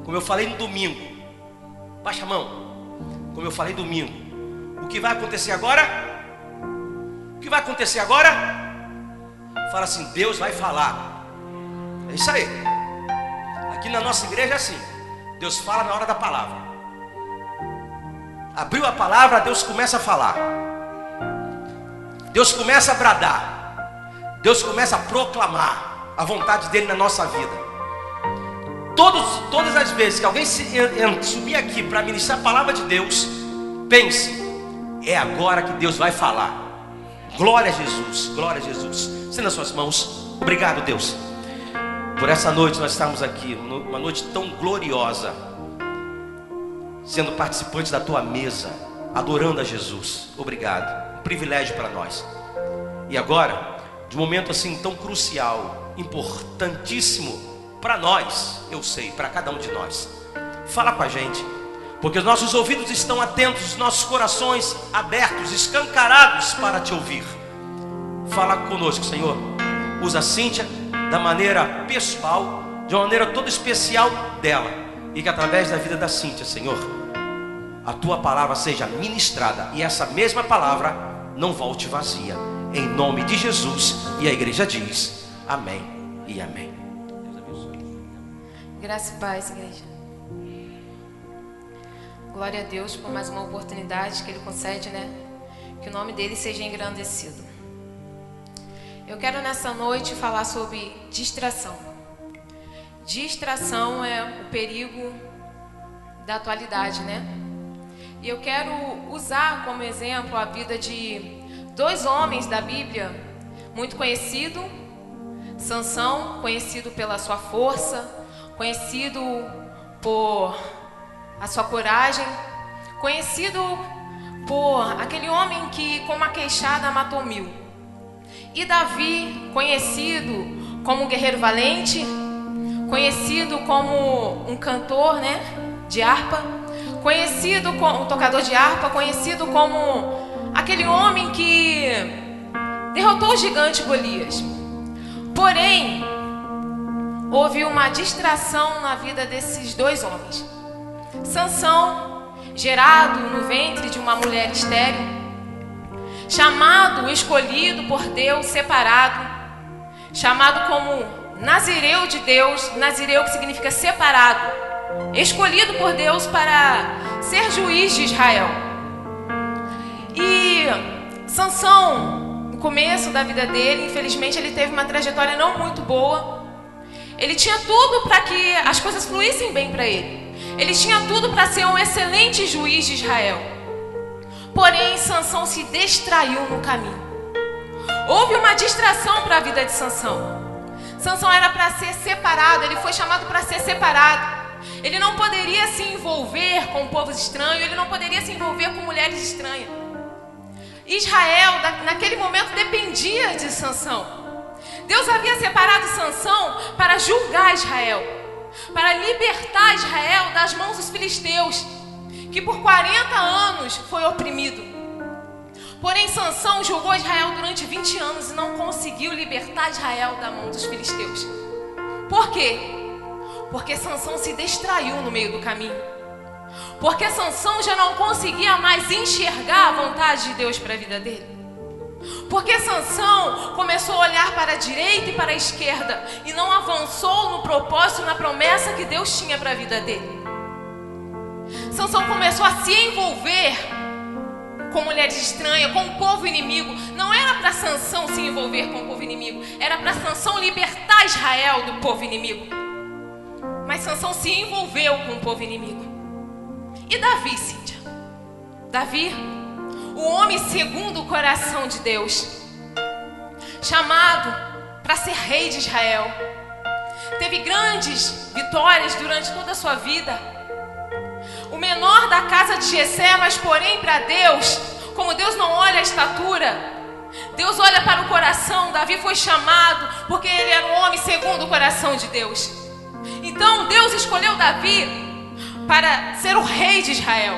como eu falei no domingo, baixa a mão, como eu falei domingo, o que vai acontecer agora? O que vai acontecer agora? Fala assim, Deus vai falar. É isso aí. Aqui na nossa igreja é assim, Deus fala na hora da palavra. Abriu a palavra, Deus começa a falar. Deus começa a bradar. Deus começa a proclamar a vontade dele na nossa vida. Todas as vezes que alguém subir aqui para ministrar a palavra de Deus, pense, é agora que Deus vai falar. Glória a Jesus, glória a Jesus. Estenda as suas mãos. Obrigado, Deus, por essa noite nós estamos aqui, uma noite tão gloriosa, sendo participantes da tua mesa, adorando a Jesus. Obrigado, um privilégio para nós. E agora, de um momento assim tão crucial, importantíssimo para nós, eu sei, para cada um de nós, fala com a gente, porque os nossos ouvidos estão atentos, os nossos corações abertos, escancarados para te ouvir. Fala conosco, Senhor. Usa a Cíntia da maneira pessoal, de uma maneira toda especial dela, e que através da vida da Cíntia, Senhor, a tua palavra seja ministrada, e essa mesma palavra não volte vazia, em nome de Jesus. E a igreja diz amém e amém. Deus abençoe. Graça e paz, igreja. Glória a Deus por mais uma oportunidade que Ele concede, né? Que o nome dele seja engrandecido. Eu quero nessa noite falar sobre distração. Distração é o perigo da atualidade, né? E eu quero usar como exemplo a vida de dois homens da Bíblia, muito conhecido. Sansão, conhecido pela sua força, conhecido por a sua coragem, conhecido por aquele homem que com uma queixada matou 1000. E Davi, conhecido como um guerreiro valente, conhecido como um cantor, né, de harpa, conhecido como um tocador de harpa, conhecido como aquele homem que derrotou o gigante Golias. Porém, houve uma distração na vida desses dois homens. Sansão, gerado no ventre de uma mulher estéril, chamado, escolhido por Deus, separado, chamado como Nazireu de Deus, Nazireu que significa separado, escolhido por Deus para ser juiz de Israel. E Sansão, no começo da vida dele, infelizmente ele teve uma trajetória não muito boa. Ele tinha tudo para que as coisas fluíssem bem para ele. Ele tinha tudo para ser um excelente juiz de Israel. Porém, Sansão se distraiu no caminho. Houve uma distração para a vida de Sansão. Sansão era para ser separado, ele foi chamado para ser separado. Ele não poderia se envolver com povos estranhos, ele não poderia se envolver com mulheres estranhas. Israel, naquele momento, dependia de Sansão. Deus havia separado Sansão para julgar Israel, para libertar Israel das mãos dos filisteus, que por 40 anos foi oprimido. Porém, Sansão julgou Israel durante 20 anos e não conseguiu libertar Israel da mão dos filisteus. Por quê? Porque Sansão se distraiu no meio do caminho. Porque Sansão já não conseguia mais enxergar a vontade de Deus para a vida dele. Porque Sansão começou a olhar para a direita e para a esquerda e não avançou no propósito, na promessa que Deus tinha para a vida dele. Sansão começou a se envolver com mulheres estranhas, com o povo inimigo. Não era para Sansão se envolver com o povo inimigo, era para Sansão libertar Israel do povo inimigo. Mas Sansão se envolveu com o povo inimigo. E Davi, Cíntia? Davi, o homem segundo o coração de Deus, chamado para ser rei de Israel, teve grandes vitórias durante toda a sua vida. O menor da casa de Jessé, mas porém para Deus, como Deus não olha a estatura, Deus olha para o coração. Davi foi chamado porque ele era um homem segundo o coração de Deus. Então Deus escolheu Davi para ser o rei de Israel.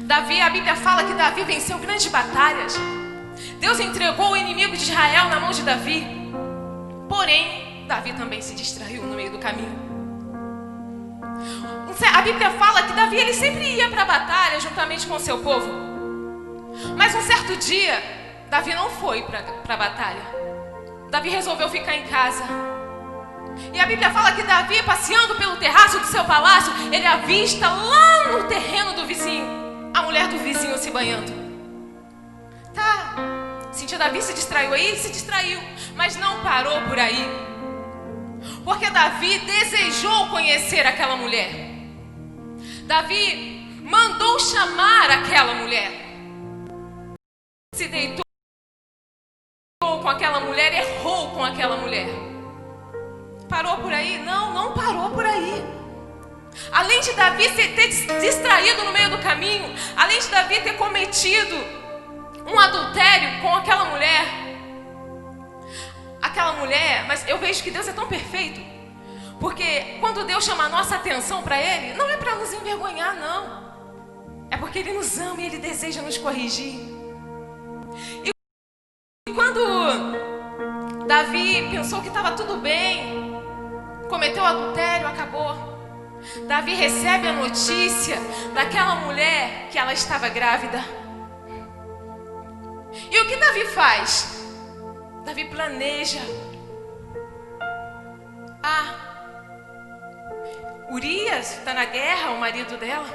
Davi, a Bíblia fala que Davi venceu grandes batalhas. Deus entregou o inimigo de Israel na mão de Davi. Porém, Davi também se distraiu no meio do caminho. A Bíblia fala que Davi ele sempre ia para a batalha juntamente com o seu povo. Mas um certo dia, Davi não foi para a batalha. Davi resolveu ficar em casa. E a Bíblia fala que Davi, passeando pelo terraço do seu palácio, ele avista lá no terreno do vizinho a mulher do vizinho se banhando. Tá, sentiu Davi se distraiu aí? Ele se distraiu, mas não parou por aí. Porque Davi desejou conhecer aquela mulher. Davi mandou chamar aquela mulher. Se deitou com aquela mulher, errou com aquela mulher. Parou por aí? Não, não parou por aí. Além de Davi ter distraído no meio do caminho, além de Davi ter cometido um adultério com aquela mulher, mas eu vejo que Deus é tão perfeito, porque quando Deus chama a nossa atenção para Ele, não é para nos envergonhar, não. É porque Ele nos ama e Ele deseja nos corrigir. E quando Davi pensou que estava tudo bem, cometeu adultério, acabou. Davi recebe a notícia daquela mulher que ela estava grávida. E o que Davi faz? Davi planeja. Urias está na guerra, o marido dela.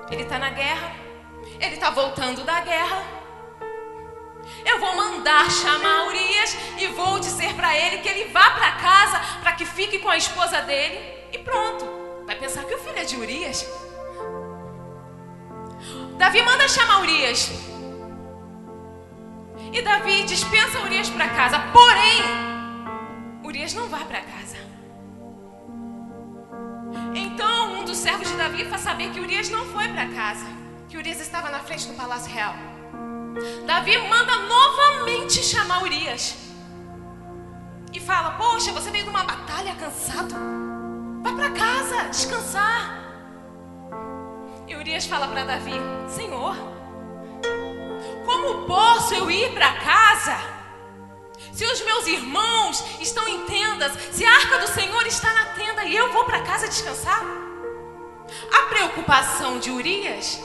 Ele está na guerra. Ele está voltando da guerra. Eu vou mandar chamar Urias e vou dizer para ele que ele vá para casa para que fique com a esposa dele. E pronto. Vai pensar que o filho é de Urias. Davi manda chamar Urias. E Davi dispensa Urias para casa. Porém, Urias não vai para casa. Então, um dos servos de Davi faz saber que Urias não foi para casa, que Urias estava na frente do palácio real. Davi manda novamente chamar Urias e fala: poxa, você veio de uma batalha cansado, vai para casa descansar. E Urias fala para Davi: Senhor, como posso eu ir para casa se os meus irmãos estão em tendas, se a arca do Senhor está na tenda e eu vou para casa descansar? A preocupação de Urias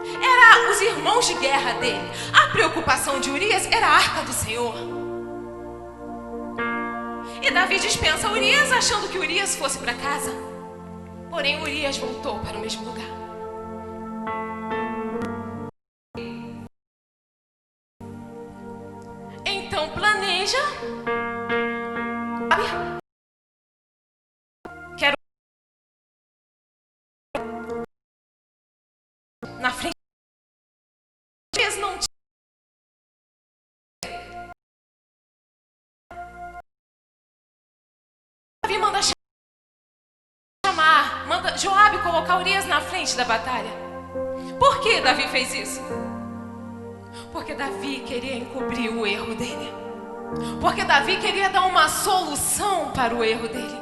era os irmãos de guerra dele. A preocupação de Urias era a arca do Senhor. E Davi dispensa Urias, achando que Urias fosse para casa. Porém, Urias voltou para o mesmo lugar. Então planeja. Quero na frente. Urias não tinha. Davi manda chamar, manda Joabe colocar Urias na frente da batalha. Por que Davi fez isso? Porque Davi queria encobrir o erro dele. Porque Davi queria dar uma solução para o erro dele.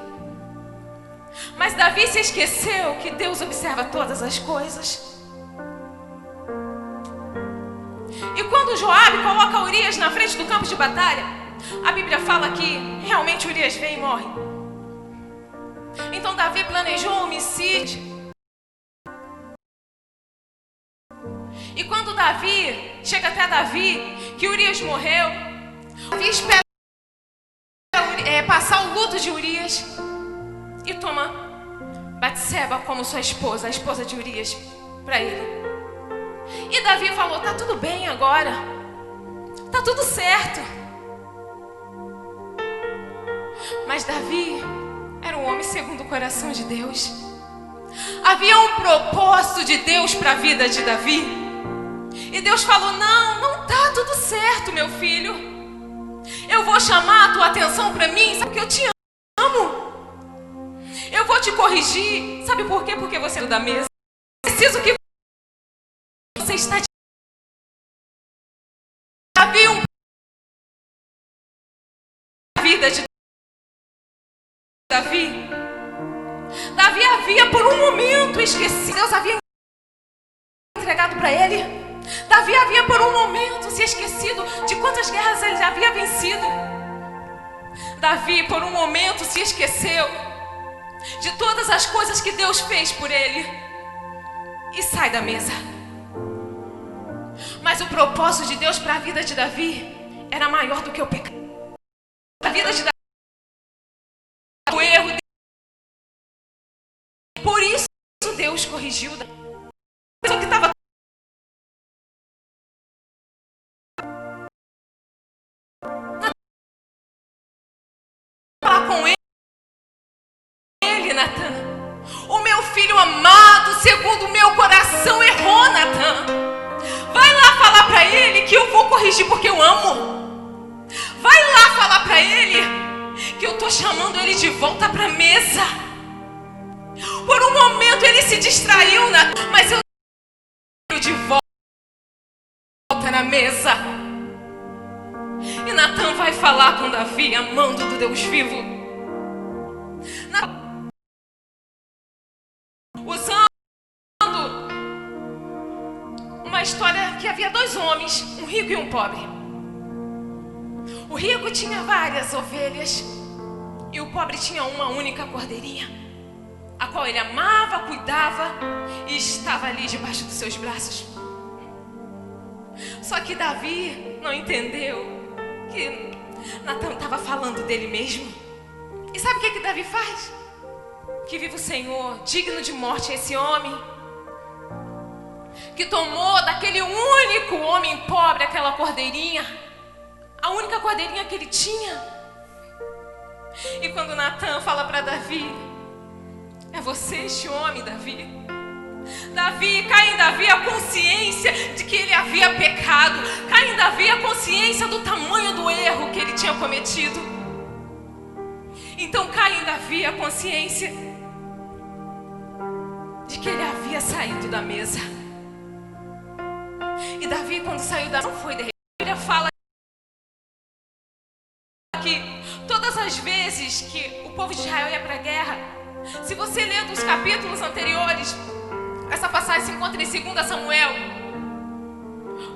Mas Davi se esqueceu que Deus observa todas as coisas. E quando Joabe coloca Urias na frente do campo de batalha, a Bíblia fala que realmente Urias vem e morre. Então Davi planejou um homicídio. E quando Davi chega até Davi, que Urias morreu, Davi espera passar o luto de Urias e toma Batseba como sua esposa, a esposa de Urias, para ele. E Davi falou: tá tudo bem agora, tá tudo certo. Mas Davi era um homem segundo o coração de Deus. Havia um propósito de Deus para a vida de Davi. E Deus falou: não tá tudo certo, meu filho. Eu vou chamar a tua atenção para mim, sabe, porque eu te amo. Eu vou te corrigir. Sabe por quê? Porque você é da mesa. Preciso que você está de... Havia a vida de Davi. Davi havia por um momento esquecido. Deus havia entregado para ele. Davi havia por um momento se esquecido de quantas guerras ele já havia vencido. Davi por um momento se esqueceu de todas as coisas que Deus fez por ele e sai da mesa. Mas o propósito de Deus para a vida de Davi era maior do que o pecado. A vida de Davi, o erro. Por isso Deus corrigiu Davi. O que estava falar com ele, Natan. O meu filho amado, segundo o meu coração, errou, Natan. Vai lá falar para ele que eu vou corrigir porque eu amo. Vai lá falar para ele que eu estou chamando ele de volta para a mesa. Por um momento ele se distraiu, mas eu de volta na mesa. E Natan vai falar com Davi, amando do Deus vivo, usando uma história que havia dois homens, um rico e um pobre. O rico tinha várias ovelhas e o pobre tinha uma única cordeirinha, a qual ele amava, cuidava e estava ali debaixo dos seus braços. Só que Davi não entendeu que Natan estava falando dele mesmo. E sabe o que Davi faz? Que vive o Senhor, digno de morte esse homem, que tomou daquele único homem pobre aquela cordeirinha, a única cordeirinha que ele tinha. E quando Natan fala para Davi: é você este homem, Davi. Cai em Davi a consciência de que ele havia pecado. Cai em Davi a consciência do tamanho do erro que ele tinha cometido. Então cai em Davi a consciência de que ele havia saído da mesa. E Davi, quando saiu da mesa, não foi de repente. Ele fala que todas as vezes que o povo de Israel ia para a guerra, se você ler dos capítulos anteriores, essa passagem se encontra em 2 Samuel,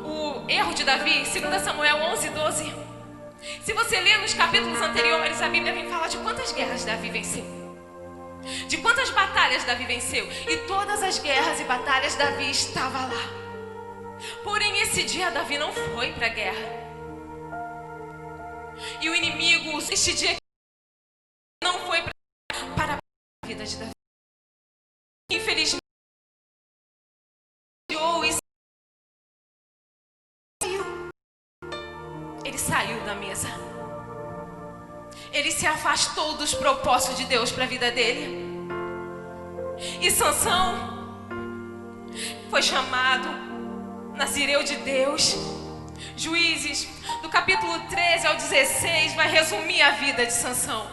o erro de Davi, 2 Samuel 11:12. Se você ler nos capítulos anteriores, a Bíblia vem falar de quantas guerras Davi venceu, de quantas batalhas Davi venceu. E todas as guerras e batalhas Davi estava lá. Porém, esse dia Davi não foi para a guerra. E o inimigo, este dia não foi para a vida de Davi. Infelizmente, ele saiu da mesa. Ele se afastou dos propósitos de Deus para a vida dele. E Sansão foi chamado Nazireu de Deus. Juízes, do capítulo 13 ao 16, vai resumir a vida de Sansão.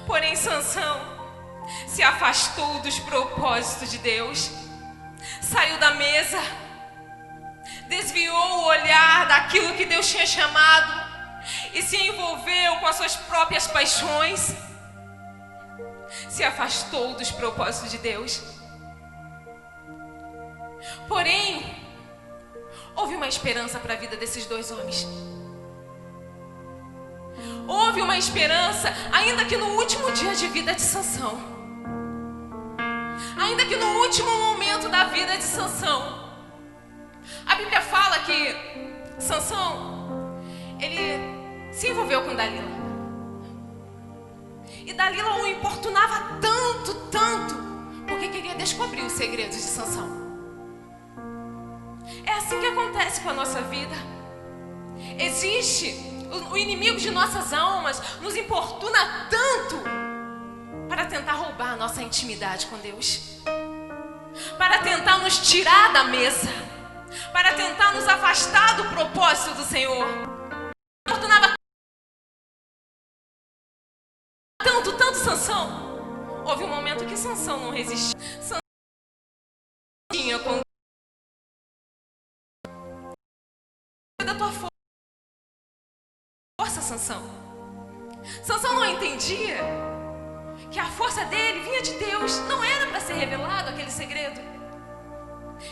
Porém, Sansão se afastou dos propósitos de Deus, saiu da mesa, desviou o olhar daquilo que Deus tinha chamado e se envolveu com as suas próprias paixões. Se afastou dos propósitos de Deus. Porém, houve uma esperança para a vida desses dois homens. Houve uma esperança, ainda que no último dia de vida de Sansão, ainda que no último momento da vida de Sansão. A Bíblia fala que Sansão, ele se envolveu com Dalila. E Dalila o importunava tanto, porque queria descobrir os segredos de Sansão. É assim que acontece com a nossa vida. Existe o inimigo de nossas almas, nos importuna tanto para tentar roubar a nossa intimidade com Deus, para tentar nos tirar da mesa, para tentar nos afastar do propósito do Senhor. Importunava tanto Sansão. Houve um momento que Sansão não resistiu. Sansão tinha com da tua força, Sansão. Sansão não entendia que a força dele vinha de Deus, não era para ser revelado aquele segredo.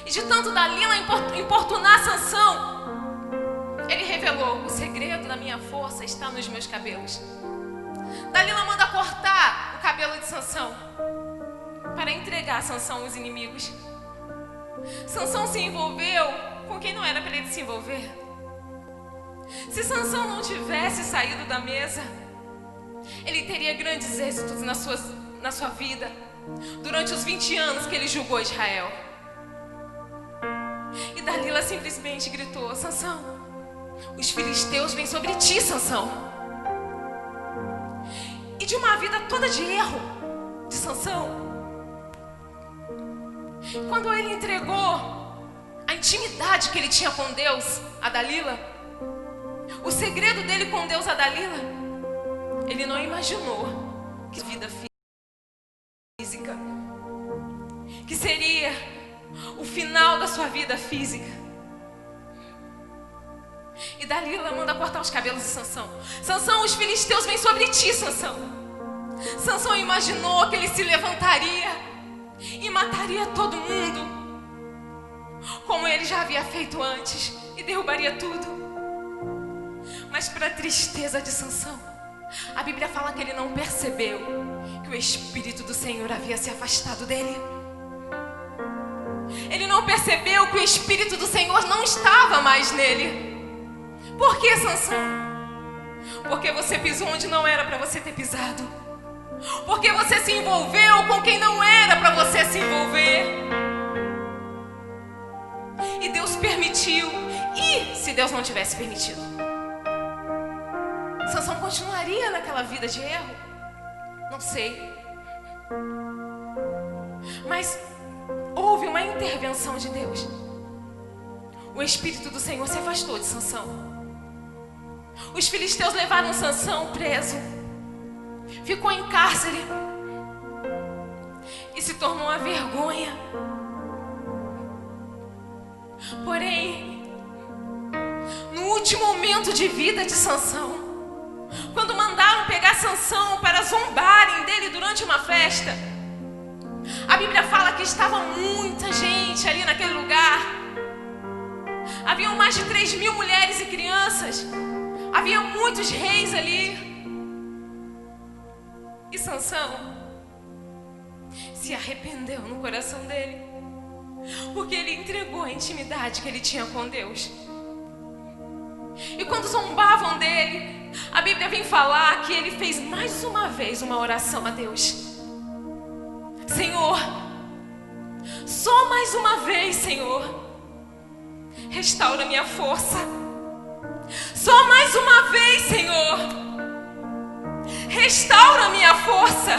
E de tanto Dalila importunar Sansão, ele revelou: o segredo da minha força está nos meus cabelos. Dalila manda cortar Sansão para entregar Sansão aos inimigos. Sansão se envolveu com quem não era para ele se envolver. Se Sansão não tivesse saído da mesa, ele teria grandes êxitos na sua vida durante os 20 anos que ele julgou Israel. E Dalila simplesmente gritou: Sansão, os filisteus vêm sobre ti, Sansão. E de uma vida toda de erro de Sansão, quando ele entregou a intimidade que ele tinha com Deus a Dalila, o segredo dele com Deus a Dalila, ele não imaginou que vida física, que seria o final da sua vida física. E Dalila manda cortar os cabelos de Sansão. Sansão, os filisteus vêm sobre ti, Sansão. Sansão imaginou que ele se levantaria e mataria todo mundo, como ele já havia feito antes, e derrubaria tudo. Mas para a tristeza de Sansão, a Bíblia fala que ele não percebeu que o Espírito do Senhor havia se afastado dele. Ele não percebeu que o Espírito do Senhor não estava mais nele. Por que, Sansão? Porque você pisou onde não era para você ter pisado. Porque você se envolveu com quem não era para você se envolver. E Deus permitiu. E se Deus não tivesse permitido, Sansão continuaria naquela vida de erro? Não sei. Mas houve uma intervenção de Deus. O Espírito do Senhor se afastou de Sansão. Os filisteus levaram Sansão preso. Ficou em cárcere. E se tornou uma vergonha. Porém, no último momento de vida de Sansão, quando mandaram pegar Sansão para zombarem dele durante uma festa, a Bíblia fala que estava muita gente ali naquele lugar. Haviam mais de 3.000 mulheres e crianças. Havia muitos reis ali. E Sansão se arrependeu no coração dele, porque ele entregou a intimidade que ele tinha com Deus. E quando zombavam dele, a Bíblia vem falar que ele fez mais uma vez uma oração a Deus. Senhor, só mais uma vez, Senhor, restaura minha força. Só mais uma vez, Senhor, restaura minha força.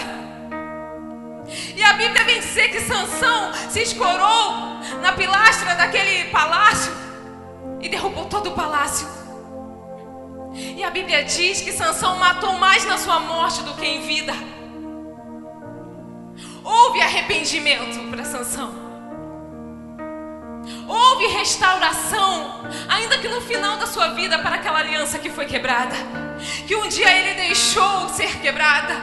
E a Bíblia vem dizer que Sansão se escorou na pilastra daquele palácio e derrubou todo o palácio. E a Bíblia diz que Sansão matou mais na sua morte do que em vida. Houve arrependimento para Sansão. Houve restauração, ainda que no final da sua vida, para aquela aliança que foi quebrada, que um dia ele deixou ser quebrada.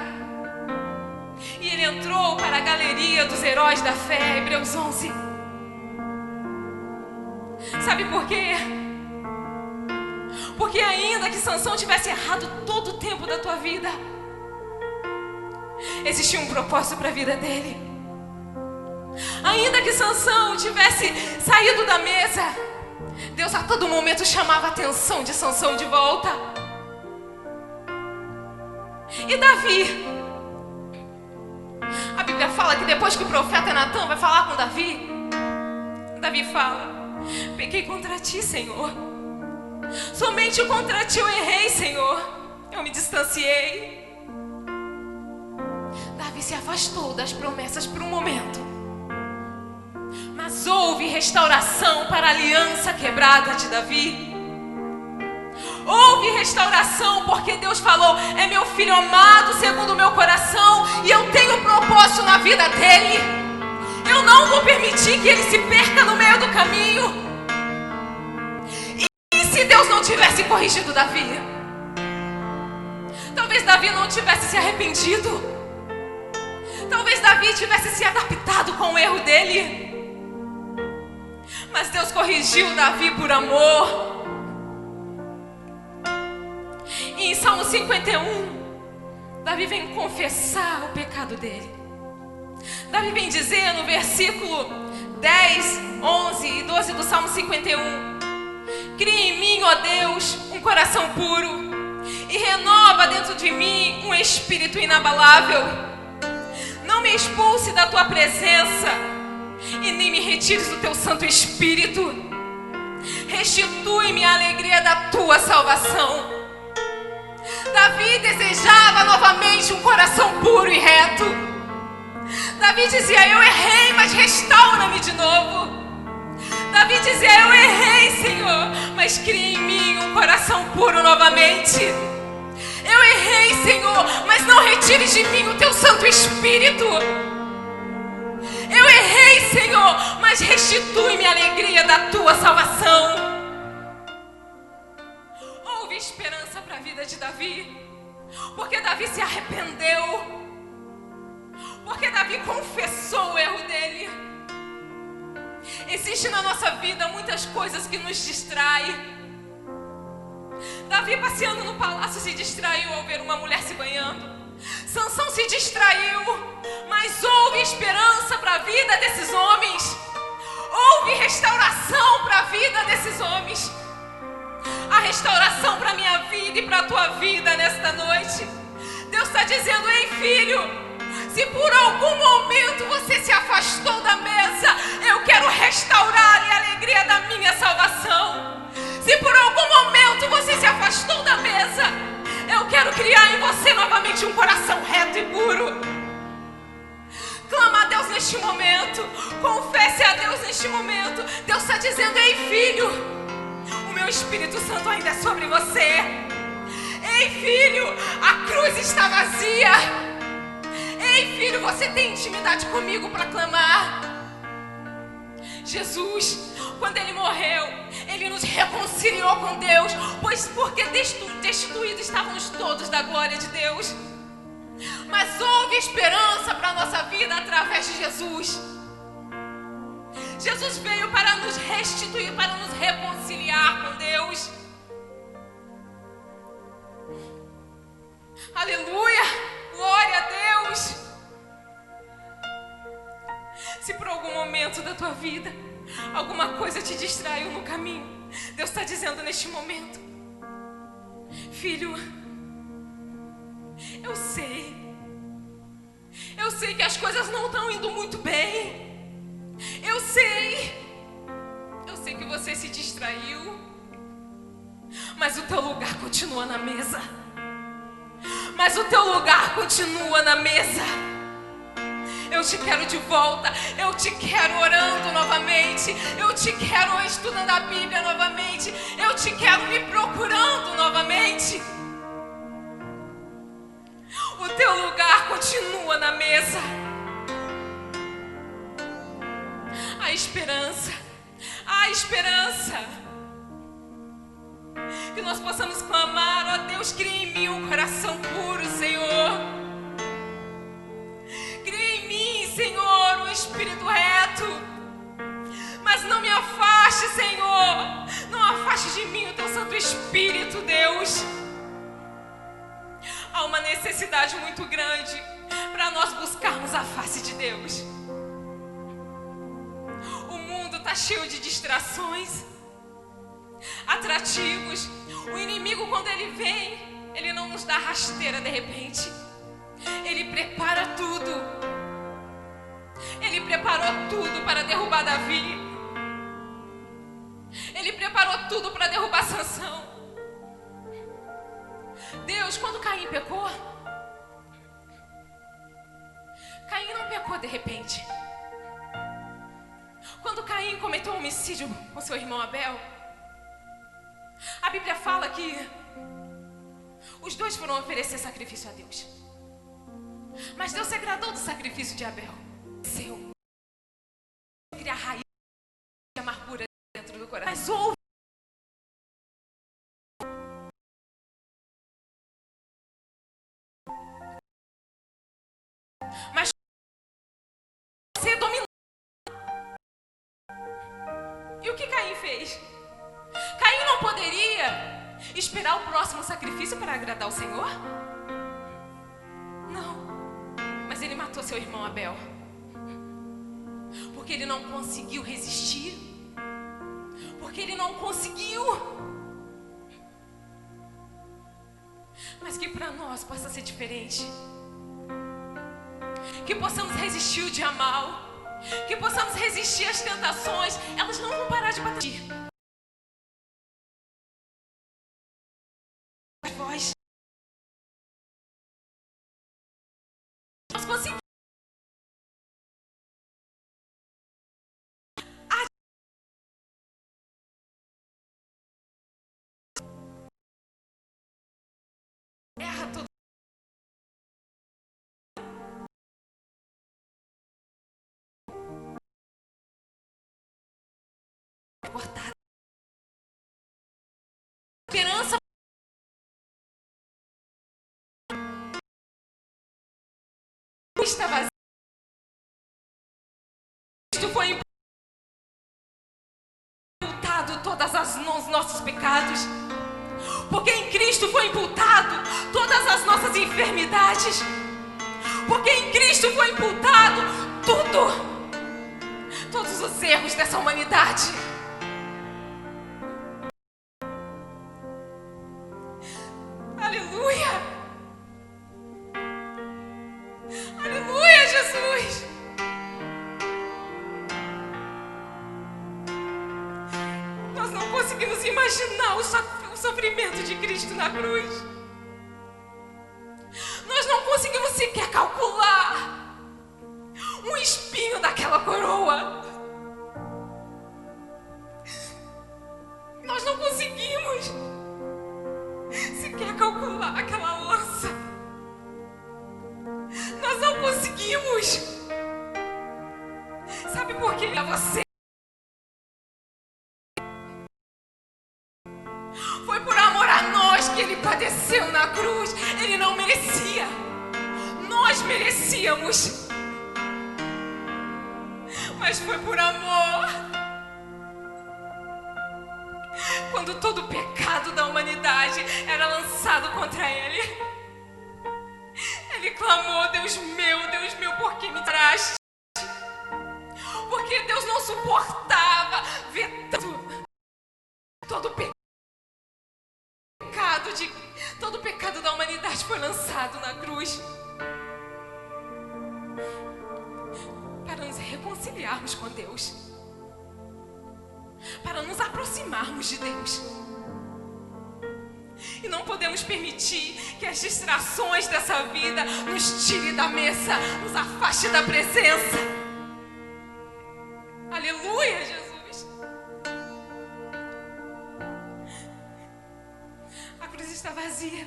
E ele entrou para a galeria dos heróis da fé, Hebreus 11. Sabe por quê? Porque ainda que Sansão tivesse errado todo o tempo da tua vida, existia um propósito para a vida dele. Ainda que Sansão tivesse saído da mesa, Deus a todo momento chamava a atenção de Sansão de volta. E Davi, a Bíblia fala que depois que o profeta Natan vai falar com Davi, Davi fala: pequei contra ti, Senhor. Somente contra ti eu errei, Senhor. Eu me distanciei. Davi se afastou das promessas por um momento, mas houve restauração para a aliança quebrada de Davi. Houve restauração porque Deus falou: é meu filho amado segundo o meu coração, e eu tenho propósito na vida dele. Eu não vou permitir que ele se perca no meio do caminho. E se Deus não tivesse corrigido Davi? Talvez Davi não tivesse se arrependido. Talvez Davi tivesse se adaptado com o erro dele. Mas Deus corrigiu Davi por amor. E em Salmo 51, Davi vem confessar o pecado dele. Davi vem dizer no versículo 10, 11 e 12 do Salmo 51: cria em mim, ó Deus, um coração puro e renova dentro de mim um espírito inabalável. Não me expulse da tua presença e nem me retires do teu Santo Espírito. Restitui-me a alegria da tua salvação. Davi desejava novamente um coração puro e reto. Davi dizia: eu errei, mas restaura-me de novo. Davi dizia: eu errei, Senhor, mas cria em mim um coração puro novamente. Eu errei, Senhor, mas não retires de mim o teu Santo Espírito. Eu errei, Senhor, mas restitui-me a alegria da tua salvação. Houve esperança para a vida de Davi, porque Davi se arrependeu, porque Davi confessou o erro dele. Existem na nossa vida muitas coisas que nos distraem. Davi, passeando no palácio, se distraiu ao ver uma mulher se banhando. Sansão se distraiu, mas houve esperança para a vida desses homens. Houve restauração para a vida desses homens. A restauração para a minha vida e para a tua vida nesta noite. Deus está dizendo: ei, filho, se por algum momento você se afastou da mesa, eu quero restaurar a alegria da minha salvação. Se por algum momento você se afastou da mesa, eu quero criar em você novamente um coração reto e puro. Clama a Deus neste momento. Confesse a Deus neste momento. Deus está dizendo: ei, filho, o meu Espírito Santo ainda é sobre você. Ei, filho, a cruz está vazia. Ei, filho, você tem intimidade comigo para clamar. Jesus, quando Ele morreu, Ele nos reconciliou com Deus, pois porque destituídos estávamos todos da glória de Deus. Mas houve esperança para a nossa vida através de Jesus. Jesus veio para nos restituir, para nos reconciliar com Deus. Aleluia! Glória a Deus! Se por algum momento da tua vida alguma coisa te distraiu no caminho, Deus está dizendo neste momento: filho, eu sei que as coisas não estão indo muito bem. Eu sei que você se distraiu, mas o teu lugar continua na mesa. Mas o teu lugar continua na mesa. Eu te quero de volta. Eu te quero orando novamente. Eu te quero estudando a Bíblia novamente. Eu te quero me procurando novamente. O teu lugar continua na mesa. A esperança. A esperança. Que nós possamos clamar: ó Deus, cria em mim um coração puro, Senhor. Cria em mim, Senhor, um espírito reto. Mas não me afaste, Senhor. Não afaste de mim o teu Santo Espírito, Deus. Há uma necessidade muito grande para nós buscarmos a face de Deus. O mundo está cheio de distrações, atrativos. O inimigo, quando ele vem, ele não nos dá rasteira de repente. Ele prepara tudo. Ele preparou tudo para derrubar Davi. Ele preparou tudo para derrubar Sansão. Deus, quando Caim pecou, Caim não pecou de repente. Quando Caim cometeu um homicídio com seu irmão Abel, a Bíblia fala que os dois foram oferecer sacrifício a Deus. Mas Deus se agradou do sacrifício de Abel. Seu criar raiz de amargura dentro do coração. Mas houve você dominou. E o que Caim fez? Caim não poderia esperar o próximo sacrifício para agradar o Senhor? matou seu irmão Abel? Porque ele não conseguiu resistir. Porque ele não conseguiu. Mas que para nós possa ser diferente. Que possamos resistir o dia mal. Que possamos resistir às tentações. Elas não vão parar de bater. Voz. Nós conseguimos. Erra tudo. Cortada. Esperança. Está vazio. Cristo foi imputado todas os nossos pecados. Porque em Cristo foi imputado todas as nossas enfermidades. Porque em Cristo foi imputado tudo. Todos os erros dessa humanidade. Aleluia. Aleluia, Jesus. Nós não conseguimos imaginar o sofrimento de Cristo na cruz. Nós não conseguimos sequer calcular um espinho daquela coroa. Nós não conseguimos sequer calcular aquela lança. Nós não conseguimos. Sabe por que é você? Foi por amor a nós que ele padeceu na cruz. Ele não merecia. Nós merecíamos. Mas foi por amor. Quando todo o pecado da humanidade era lançado contra ele, ele clamou: Deus meu, por que me tiraste? Porque Deus não suportava ver todo o pecado da humanidade foi lançado na cruz para nos reconciliarmos com Deus, para nos aproximarmos de Deus. E não podemos permitir que as distrações dessa vida nos tire da mesa, nos afaste da presença. Aleluia, Jesus. A cruz está vazia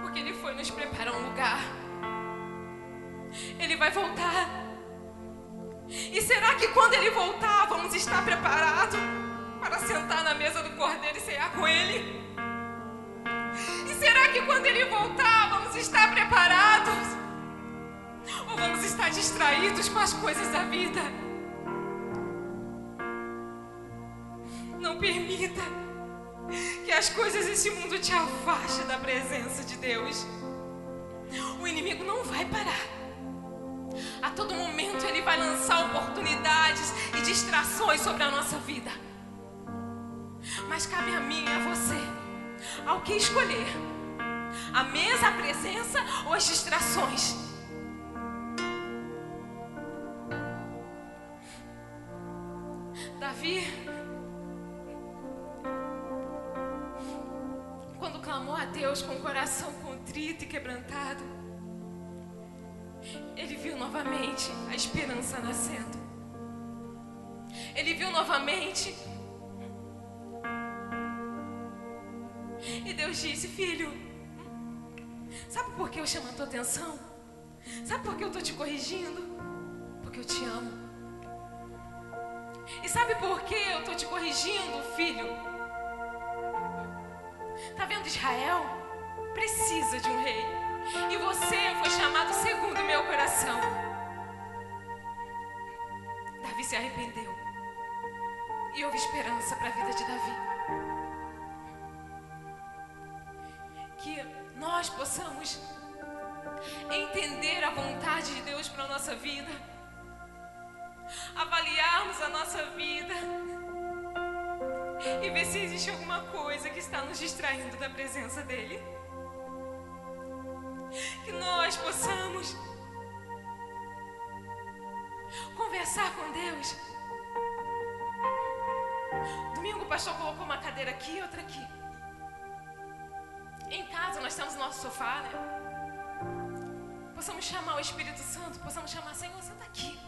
porque ele foi nos preparar um lugar. Ele vai voltar. E será que quando ele voltar vamos estar preparados para sentar na mesa do Cordeiro e cear com ele? E será que quando ele voltar vamos estar preparados? Ou vamos estar distraídos com as coisas da vida? Não permita que as coisas desse mundo te afastem da presença de Deus. O inimigo não vai parar. A todo momento ele vai lançar oportunidades e distrações sobre a nossa vida. Mas cabe a mim e a você ao que escolher: a mesa, a presença ou as distrações. Davi, quando clamou a Deus com o coração contrito e quebrantado, ele viu novamente a esperança nascendo. Ele viu novamente. E Deus disse: filho, sabe por que eu chamo a tua atenção? Sabe por que eu estou te corrigindo? Porque eu te amo. E sabe por que eu estou te corrigindo, filho? Tá vendo, Israel precisa de um rei. E você foi chamado segundo o meu coração. Davi se arrependeu. E houve esperança para a vida de Davi. Que nós possamos entender a vontade de Deus para a nossa vida, avaliarmos a nossa vida e ver se existe alguma coisa que está nos distraindo da presença dEle. Que nós possamos conversar com Deus. Domingo o pastor colocou uma cadeira aqui e outra aqui. Em casa nós temos o nosso sofá, né? Possamos chamar o Espírito Santo, possamos chamar: Senhor, senta aqui.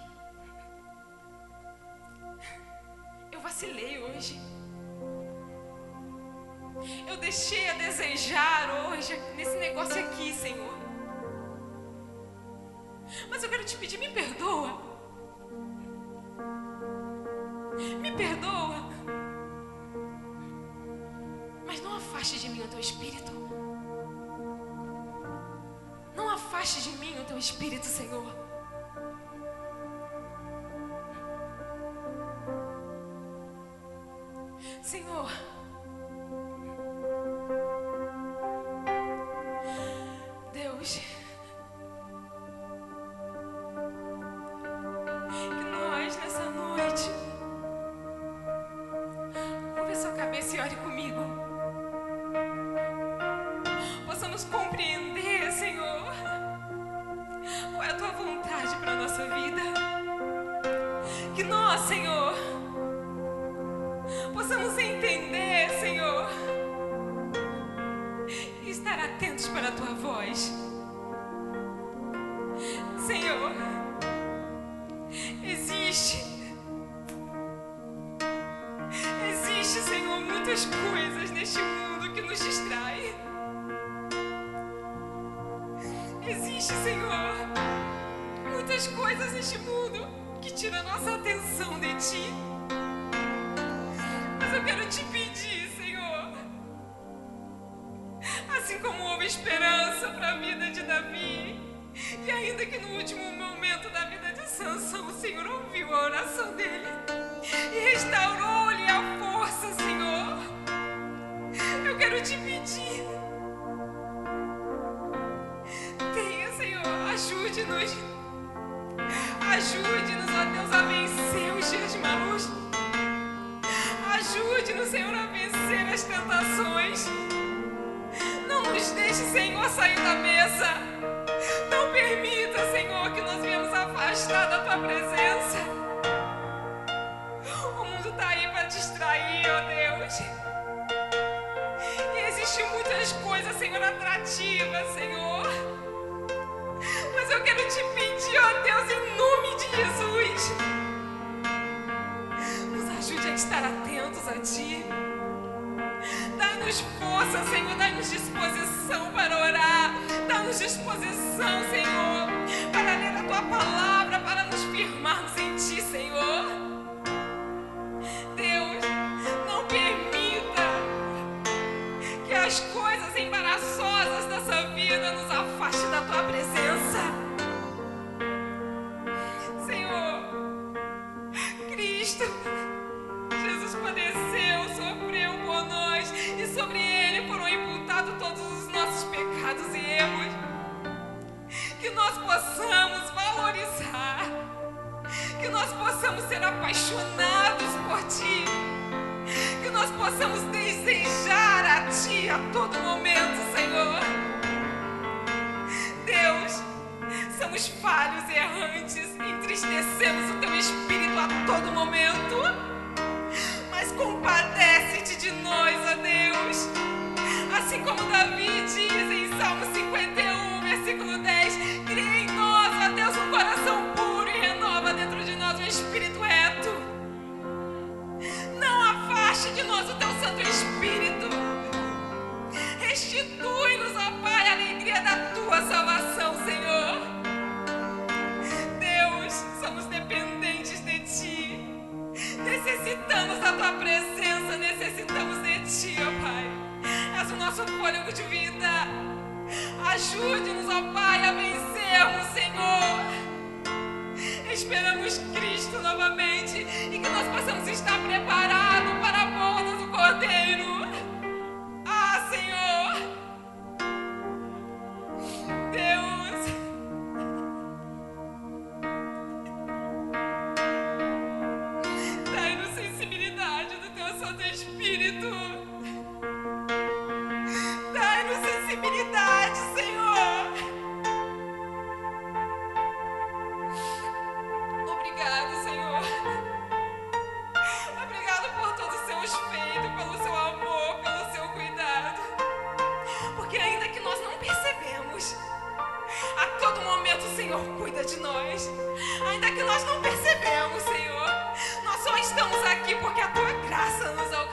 Eu vacilei hoje. Eu deixei a desejar hoje nesse negócio aqui, Senhor. Mas eu quero te pedir, me perdoa. Me perdoa. Mas não afaste de mim o teu Espírito. Não afaste de mim o teu Espírito, Senhor. Senhor, Deus, que nós nessa noite, curva sua cabeça e ore comigo, possamos compreender, Senhor, qual é a tua vontade para a nossa vida. Que nós, Senhor, possamos entender, Senhor, e estar atentos para a tua voz. Senhor, existe, Senhor, muitas coisas neste mundo que nos distraem. Existe, Senhor, muitas coisas neste mundo que tiram a nossa atenção de Ti. Mas eu quero te pedir, Senhor, assim como houve esperança para a vida de Davi, e ainda que no último momento da vida de Sansão, o Senhor ouviu a oração dele e restaurou-lhe a força, Senhor. Eu quero te pedir, tenha, Senhor, ajude-nos, ó Deus, a vencer os dias maus. Ajude-nos, Senhor, a vencer as tentações. Não nos deixe, Senhor, sair da mesa. Não permita, Senhor, que nós venhamos afastar da Tua presença. O mundo está aí para distrair, ó Deus. E existem muitas coisas, Senhor, atrativas, Senhor. Mas eu quero te pedir, ó Deus, em nome de Jesus, nos ajude a estar atentos a Ti. Dá-nos força, Senhor, dá-nos disposição para orar. Dá-nos disposição, Senhor, para ler a Tua palavra, para nos firmarmos em Ti, Senhor. Deus, não permita que as coisas embaraçosas dessa vida nos afastem da Tua presença. Senhor, Cristo, Jesus padeceu, sofreu por nós, e sobre Ele foram imputados todos os nossos pecados e erros. Que nós possamos valorizar, que nós possamos ser apaixonados por Ti, que nós possamos desejar a Ti a todo momento, Senhor. Deus, somos falhos e errantes, entristecemos o Teu Espírito a todo momento, mas compadece-te de nós, ó Deus. Assim como Davi diz em Salmo 51, versículo 10, cria em nós, ó Deus, um coração puro e renova dentro de nós um espírito reto. Não afaste de nós o Teu Santo Espírito. Restitui-nos, ó Pai, a alegria da Tua salvação, Senhor. Deus, somos dependentes de Ti. Necessitamos da Tua presença, necessitamos de Ti, ó Pai. És o nosso fôlego de vida. Ajude-nos, ó Pai, a vencermos Senhor cuida de nós. Ainda que nós não percebemos, Senhor, nós só estamos aqui porque a tua graça nos alcançou.